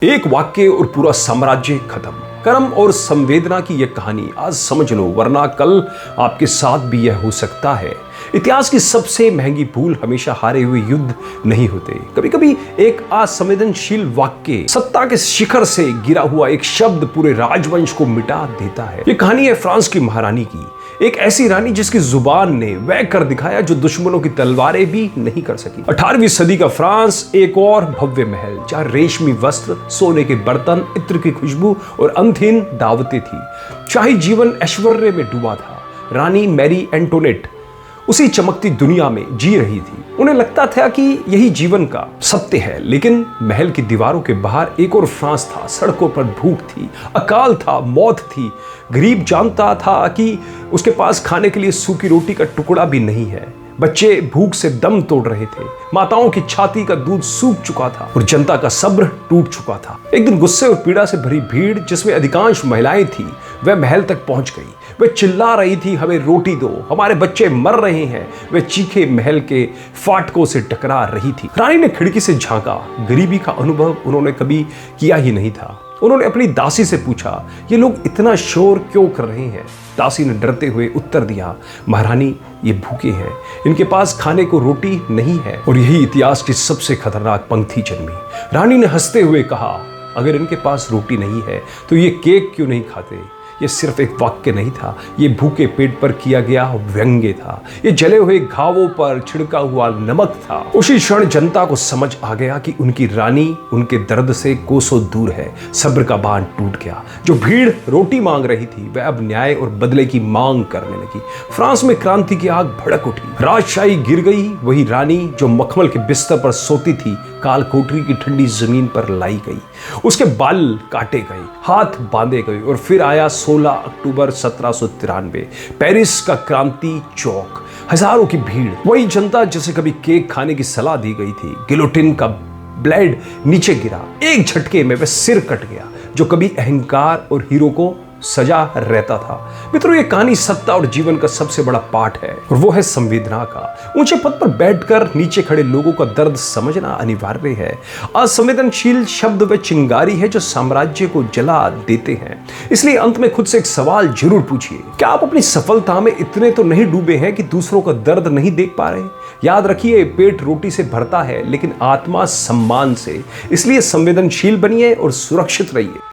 एक वाक्य और पूरा साम्राज्य खत्म। कर्म और संवेदना की यह कहानी आज समझ लो, वरना कल आपके साथ भी यह हो सकता है। इतिहास की सबसे महंगी भूल हमेशा हारे हुए युद्ध नहीं होते। कभी कभी एक असंवेदनशील वाक्य, सत्ता के शिखर से गिरा हुआ एक शब्द पूरे राजवंश को मिटा देता है। ये कहानी है फ्रांस की महारानी की, एक ऐसी रानी जिसकी जुबान ने वह कर दिखाया जो दुश्मनों की तलवारें भी नहीं कर सकी। 18वीं सदी का फ्रांस एक और भव्य महल, जहां रेशमी वस्त्र, सोने के बर्तन, इत्र की खुशबू और अनथीन दावतें थी। शाही जीवन ऐश्वर्य में डूबा था। रानी मैरी एंटोनेट उसी चमकती दुनिया में जी रही थी। उन्हें लगता था कि यही जीवन का सत्य है, लेकिन महल की दीवारों के बाहर एक और फ्रांस था। सड़कों पर भूख थी, अकाल था, मौत थी। गरीब जानता था कि उसके पास खाने के लिए सूखी रोटी का टुकड़ा भी नहीं है। बच्चे भूख से दम तोड़ रहे थे, माताओं की छाती का दूध सूख चुका था और जनता का सब्र टूट चुका था। एक दिन गुस्से और पीड़ा से भरी भीड़, जिसमें अधिकांश महिलाएं थी, वह महल तक पहुंच गई। वे चिल्ला रही थी, हमें रोटी दो, हमारे बच्चे मर रहे हैं। वे चीखे महल के फाटकों से टकरा रही थी। रानी ने खिड़की से झांका। गरीबी का अनुभव उन्होंने कभी किया ही नहीं था। उन्होंने अपनी दासी से पूछा, ये लोग इतना शोर क्यों कर रहे हैं? दासी ने डरते हुए उत्तर दिया, महारानी, ये भूखे हैं, इनके पास खाने को रोटी नहीं है। और यही इतिहास की सबसे खतरनाक पंक्ति जन्मी। रानी ने हंसते हुए कहा, अगर इनके पास रोटी नहीं है तो ये केक क्यों नहीं खाते? ये सिर्फ एक वाक्य नहीं था, ये भूखे पेट पर किया गया व्यंग्य था। ये जले हुए घावों पर छिड़का हुआ नमक था। उसी क्षण जनता को समझ आ गया कि उनकी रानी उनके दर्द से कोसों दूर है। सब्र का बांध टूट गया। जो भीड़ रोटी मांग रही थी, वह अब न्याय और बदले की मांग करने लगी। फ्रांस में क्रांति की आग भड़क उठी। राजशाही गिर गई। वही रानी जो मखमल के बिस्तर पर सोती थी, काल कोठरी की ठंडी जमीन पर लाई गई। उसके बाल काटे गए, हाथ बांधे गए। और फिर आया 16 अक्टूबर 1793, पेरिस का क्रांति चौक। हजारों की भीड़, वही जनता जिसे कभी केक खाने की सलाह दी गई थी। गिलोटिन का ब्लेड नीचे गिरा। एक झटके में वह सिर कट गया जो कभी अहंकार और हीरो को सजा रहता था। मित्रों, ये कहानी सत्ता और जीवन का सबसे बड़ा पाठ है, और वो है संवेदना का। ऊंचे पद पर बैठकर नीचे खड़े लोगों का दर्द समझना अनिवार्य है। असंवेदनशील शब्द व चिंगारी है जो साम्राज्य को जला देते हैं। इसलिए अंत में खुद से एक सवाल जरूर पूछिए, क्या आप अपनी सफलता में इतने तो नहीं डूबे हैं कि दूसरों का दर्द नहीं देख पा रहे? याद रखिए, पेट रोटी से भरता है, लेकिन आत्मा सम्मान से। इसलिए संवेदनशील बनिए और सुरक्षित रहिए।